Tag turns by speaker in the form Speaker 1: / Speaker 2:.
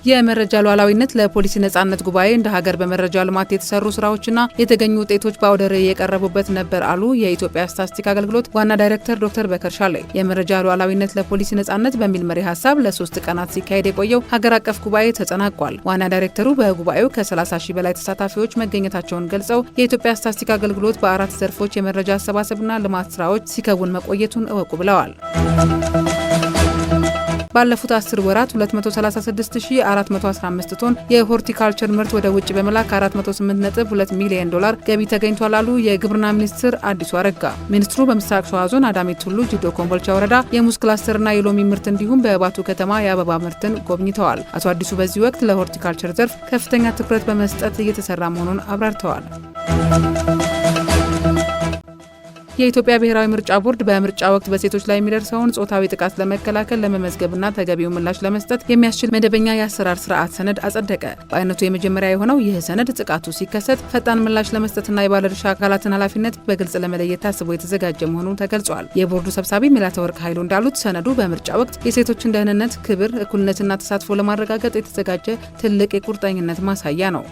Speaker 1: የመረጃ ሉዓላዊነት ለፖሊሲ ነጻነት ጉባኤ እንደ ሀገር በመረጃ ልማት የተሰሩ ስራዎችና የተገኙ ውጤቶች በአውደ ርዕይ የቀረቡበት ነበር አሉ የኢትዮጵያ ስታትስቲክስ አገልግሎት ዋና ዳይሬክተር ዶክተር በከር ሻሌ። የመረጃ ሉዓላዊነት ለፖሊሲ ነጻነት በሚል መሪ ሀሳብ ለ3 ቀናት ሲካሄድ የቆየው ሀገር አቀፍ ጉባኤ ተጠናቋል። ዋና ዳይሬክተሩ በጉባኤው ከ30 ሺህ በላይ ተሳታፊዎች መገኘታቸውን ገልጸው የኢትዮጵያ ስታትስቲክስ አገልግሎት በ4 ዘርፎች የመረጃ አሰባሰብና ልማት ስራዎች ሲከውን መቆየቱን እወቁ ብለዋል። ባለፉት 10 ወራት 236415 ቶን የሆርቲካልቸር ምርት ወደ ውጭ በመላክ 408.2 ሚሊዮን ዶላር ገቢ ተገኝቷል አሉ የግብርና ሚኒስትር አዲሱ አረጋ። ሚኒስትሩ በምስራቅ ሸዋ ዞን አዳሚ ቱሉ ጂዶ ኮምቦልቻ ወረዳ የሙዝ ክላስተርና የሎሚ ምርት እንዲሁም በባቱ ከተማ የአበባ ምርትን ጎብኝተዋል። አቶ አዲሱ በዚህ ወቅት ለሆርቲካልቸር ዘርፍ ከፍተኛ ትኩረት በመስጠት እየተሰራ መሆኑን አብራርተዋል። የኢትዮጵያ ብሔራዊ ምርጫ ቦርድ በምርጫ ወቅት በሴቶች ላይ የሚደርሰውን ጾታዊ ጥቃት ለመከላከል ለመመዝገብና ተገቢው ምላሽ ለመስጠት የሚያስችል መደበኛ የአሰራር ስርዓት ሰነድ አጸደቀ። በአይነቱ የመጀመሪያ የሆነው ይህ ሰነድ ጥቃቱ ሲከሰት ፈጣን ምላሽ ለመስጠትና የባለድርሻ አካላትን ኃላፊነት በግልጽ ለመለየት ታስቦ የተዘጋጀ መሆኑ ተገልጿል። የቦርዱ ሰብሳቢ ሜላተወርቅ ኃይሉ እንዳሉት ሰነዱ በምርጫ ወቅት የሴቶችን ደህንነት፣ ክብር፣ እኩልነትና ተሳትፎ ለማረጋገጥ የተዘጋጀ ትልቅ የቁርጠኝነት ማሳያ ነው።